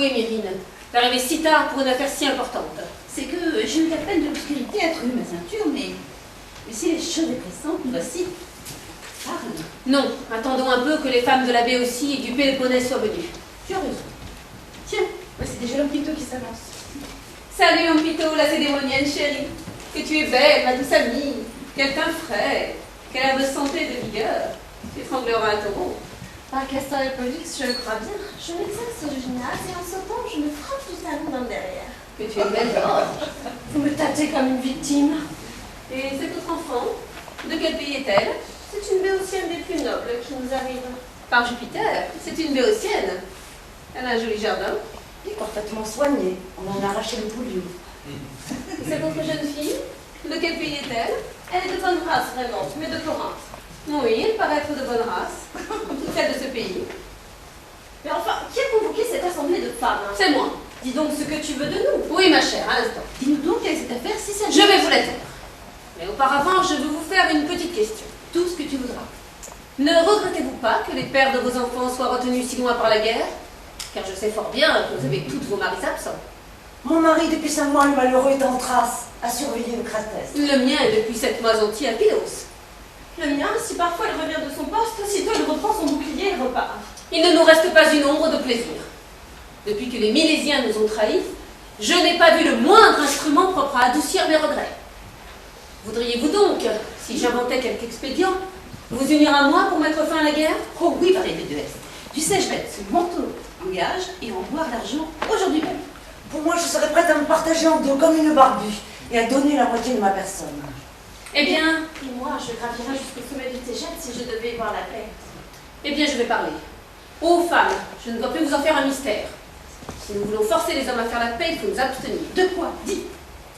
avouer, Myrine, d'arriver si tard pour une affaire si importante. C'est que j'ai eu la peine de l'obscurité à trouver ma ceinture, mais si les choses est pressantes, nous voici. Parle. Non, attendons un peu que les femmes de la baie aussi et du Péloponnèse soient venues. Tu as raison. Tiens, voici déjà l'Ompito qui s'avance. Salut, Ompito, la cédémonienne chérie. Que tu es belle, ma douce amie. Quel teint frais. Quel air de santé et de vigueur. Tu étrangleras un taureau. Par Castor et Pollux, je le crois bien. Je m'exerce original et en sautant, je me frappe du talon d'un derrière. Que tu es belle gorge. Vous me tâtez comme une victime. Et cette autre enfant, de quel pays est-elle? C'est une béotienne des plus nobles qui nous arrive. Par Jupiter, c'est une béotienne. Elle a un joli jardin. Il est parfaitement soigné. On en a arraché le pouliot. Et cette autre jeune fille, de quel pays est-elle? Elle est de bonne race, vraiment, mais de Corinthe. Oui, elle paraît être de bonne race, comme toutes celles de ce pays. Mais enfin, qui a convoqué cette assemblée de femmes? C'est moi. Dis donc ce que tu veux de nous. Oui, ma chère, à l'instant. Dis-nous donc quelle est cette affaire si ça... Je vais vous la dire. Mais auparavant, je veux vous faire une petite question. Tout ce que tu voudras. Ne regrettez-vous pas que les pères de vos enfants soient retenus si loin par la guerre? Car je sais fort bien que vous avez toutes vos maris absents. Mon mari, depuis 5 mois, le malheureux, est en trace, à surveiller le Cratès. Le mien est depuis 7 mois entiers à Pylos. Le mien, si parfois il revient de son poste, aussitôt il reprend son bouclier et repart. Il ne nous reste pas une ombre de plaisir. Depuis que les Milésiens nous ont trahis, je n'ai pas vu le moindre instrument propre à adoucir mes regrets. Voudriez-vous donc, si j'inventais quelque expédient, vous unir à moi pour mettre fin à la guerre? Oh oui, par les déesses. Tu sais, je vais être ce manteau en gage et en boire l'argent aujourd'hui même. Pour moi, je serais prête à me partager en deux comme une barbue et à donner la moitié de ma personne. Eh bien, Et moi, je gravirais jusqu'au sommet du Tégète si je devais y voir la paix. je vais parler. Ô femmes, je ne dois plus vous en faire un mystère. Si nous voulons forcer les hommes à faire la paix, il faut nous abstenir. De quoi? Dis.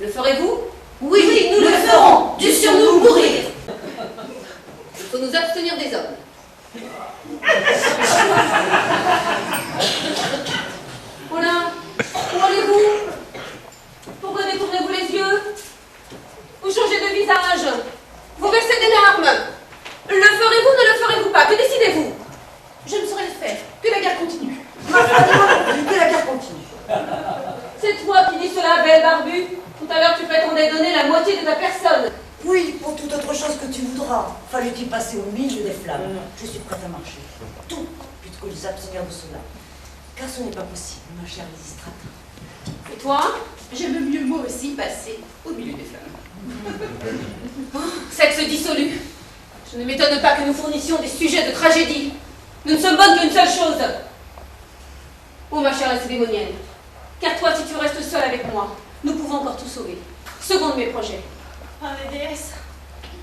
Le ferez-vous? Oui, nous le ferons. Dussions-nous mourir. Il faut nous abstenir des hommes. Oh là, où allez-vous? Pourquoi détournez-vous les yeux? Vous changez de visage. Vous versez des larmes. Le ferez-vous ou ne le ferez-vous pas? Que décidez-vous? Je ne saurais le faire. Que la guerre continue. Que la guerre continue. C'est toi qui dis cela, belle barbue. Tout à l'heure, tu prétendais donner la moitié de ta personne. Oui, pour toute autre chose que tu voudras. Fallait-il passer au milieu des flammes? Je suis prête à marcher. Tout, plutôt que les abstenir de cela. Car ce n'est pas possible, ma chère Lysistrate. Et toi? J'aime mieux moi aussi passer au milieu des flammes. Sexe dissolu. Je ne m'étonne pas que nous fournissions des sujets de tragédie. Nous ne sommes bonnes qu'une seule chose. Oh, ma chère Lacédémonienne, car toi, si tu restes seule avec moi, nous pouvons encore tout sauver. Second de mes projets. Par les déesses,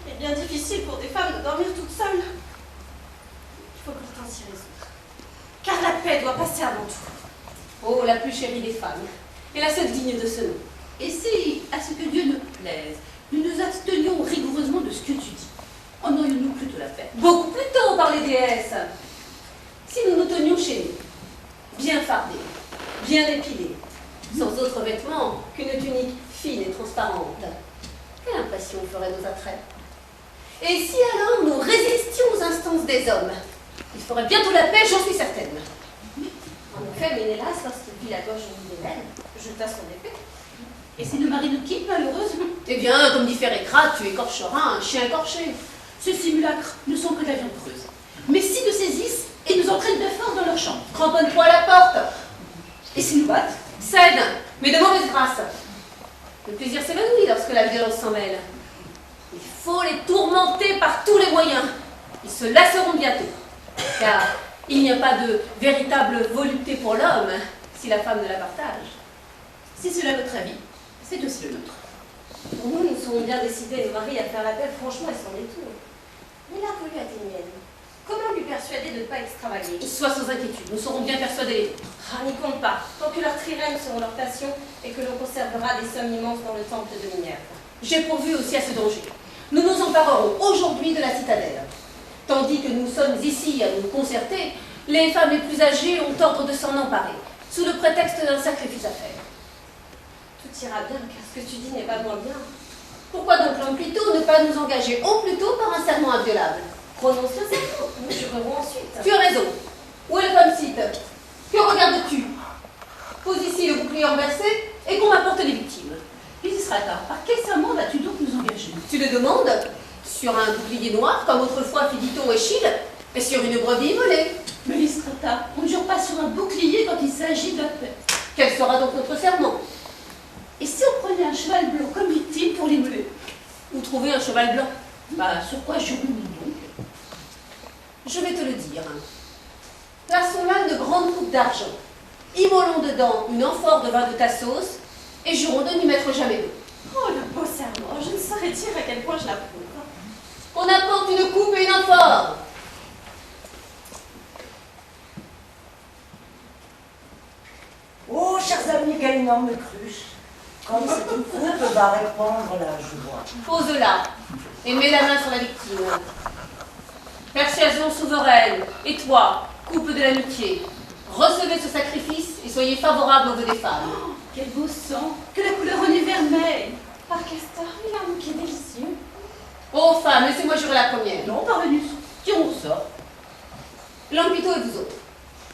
il est bien difficile pour des femmes de dormir toutes seules. Il faut pourtant s'y résoudre. Car la paix doit passer avant tout. Oh, la plus chérie des femmes, et la seule digne de ce nom. Et si, à ce que Dieu nous plaise, nous nous abstenions rigoureusement de ce que tu dis, en aurions-nous plutôt la paix? Beaucoup plus tôt par les déesses. Si nous nous tenions chez nous, bien fardés, bien épilés, sans autres vêtements qu'une tunique fine et transparente, quelle impression ferait nos attraits? Et si alors nous résistions aux instances des hommes, il ferait bientôt la paix, j'en suis certaine. En effet, Ménélas, lorsqu'il vit la gorge de Hélène, jeta son épée. Et si le mari nous quitte, malheureuse? Eh bien, comme dit Férécrate, tu écorcheras un chien écorché. Ce simulacre ne sont que la viande creuse. Mais s'ils nous saisissent et nous entraînent de force dans leur chambre. Cramponne-toi à la porte. Et s'ils nous battent? Cède, mais de mauvaise grâce. Le plaisir s'évanouit lorsque la violence s'en mêle. Il faut les tourmenter par tous les moyens. Ils se lasseront bientôt. Car il n'y a pas de véritable volupté pour l'homme si la femme ne la partage. Si c'est là votre avis, c'est aussi le nôtre. Pour nous, nous sommes bien décidés, nos maris, à faire la paix, franchement, et sans détour. Mais la pollu athénienne, comment lui persuader de ne pas extravaguer? Sois sans inquiétude, nous saurons bien persuader les autres. Ah, n'y compte pas, tant que leurs trirèmes seront leur passion et que l'on conservera des sommes immenses dans le temple de Minerve. J'ai pourvu aussi à ce danger. Nous nous emparerons aujourd'hui de la citadelle. Tandis que nous sommes ici à nous concerter, les femmes les plus âgées ont ordre de s'en emparer, sous le prétexte d'un sacrifice à faire. Tout ira bien, car ce que tu dis n'est pas moins bien. Pourquoi donc l'homme plutôt ne pas nous engager au plus tôt par un serment inviolable? Prononce le serment, nous jurerons ensuite. Tu as raison. Où est le femme-cite? Que regardes-tu? ici le bouclier renversé et qu'on m'apporte les victimes. Lysistrata, par quel serment vas-tu donc nous engager? Tu le demandes? Sur un bouclier noir, comme autrefois fit Diton et Chille, et sur une brebis immolée. Mais Lysistrata, on ne jure pas sur un bouclier quand il s'agit de la paix. Quel sera donc notre serment? Et si on prenait un cheval blanc comme victime pour l'immoler? Où trouver un cheval blanc? Bah, sur quoi jurons-nous donc? Je vais te le dire. Plaçons là une grande coupe d'argent. Immolons dedans une amphore de vin de Tassos et jurons de n'y mettre jamais d'eau. Oh, le beau serment, je ne saurais dire à quel point je l'approuve. On apporte une coupe et une amphore. Oh, chers amis, quelle énorme cruche! Comme cette coupe va répandre la joie. Pose-la et mets la main sur la victime. Persuasion souveraine, et toi, coupe de l'amitié, recevez ce sacrifice et soyez favorables au vœu des femmes. Oh, quel beau sang! Que la couleur en est vermeille! Par Castor, il a un bouquet délicieux. Ô femmes, laissez-moi jurer la première. Non, parvenus, tirons au sort. Lampito et vous autres,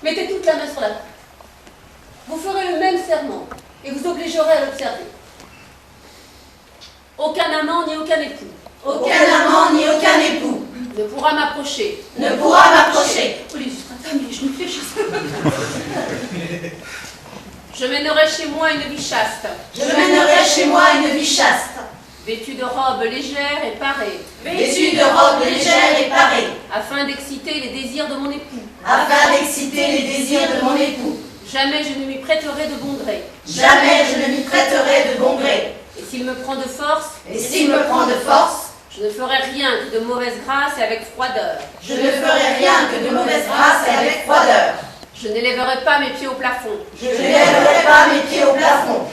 mettez toute la main sur la coupe. Vous ferez le même serment et vous obligerez à l'observer. Aucun amant ni aucun époux Aucun amant ni aucun époux ne pourra m'approcher. ne pourra m'approcher. Oh, Lysistrata, mais je ne fléchisse pas. Je mènerai chez moi une vie chaste, Je mènerai chez moi une vie chaste, vêtue de robes légères et parées, vêtue de robes légères et parées, afin d'exciter les désirs de mon époux. afin d'exciter les désirs de mon époux. Jamais je ne lui prêterai de bon gré. Jamais je ne lui prêterai de bon gré. Et s'il me prend de force, Et s'il me prend de force, je ne ferai rien que de mauvaise grâce et avec froideur. je ne ferai rien que de mauvaise grâce et avec froideur. Je n'élèverai pas mes pieds au plafond. Je ne lèverai pas mes pieds au plafond.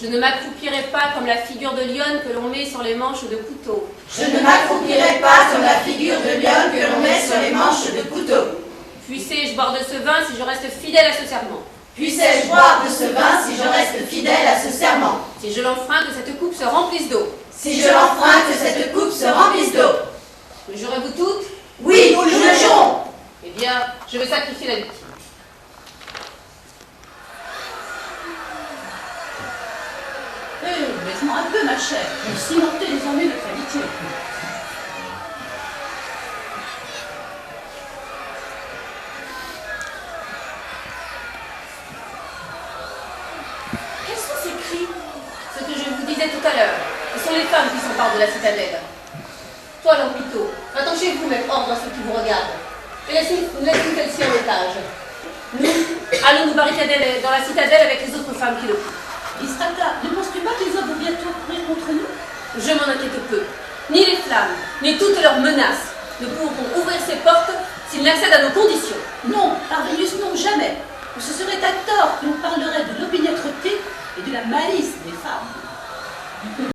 Je ne m'accroupirai pas comme la figure de lionne que l'on met sur les manches de couteau. Je ne m'accroupirai pas comme la figure de lionne que l'on met sur les manches de couteau. Puissé-je boire de ce vin si je reste fidèle à ce serment. Puissais-je boire de ce vin si je reste fidèle à ce serment. Si je l'enfreins, que cette coupe se remplisse d'eau. Si je l'enfreins, que cette coupe se remplisse d'eau. Le jurez-vous toutes? Oui, nous le jurons. Eh bien, je vais sacrifier la victime. Laisse-moi un peu, ma chère. Je vais cimenter désormais notre amitié. Quels sont ces cris? Ce que je vous disais tout à l'heure, ce sont les femmes qui s'emparent de la citadelle. Toi, Lampito, attachez-vous mettre ordre à ceux qui vous regardent. Et laissez-nous celle-ci en otage. Nous, allons nous barricader dans la citadelle avec les autres femmes qui le font. Lysistrata, ne penses-tu pas qu'ils vont bientôt courir contre nous? Je m'en inquiète peu. Ni les flammes, ni toutes leurs menaces ne pourront ouvrir ces portes s'ils n'accèdent à nos conditions. Non, Parvenius, non, jamais. Ou ce serait à tort que l'on parlerait de l'opiniâtreté et de la malice des femmes.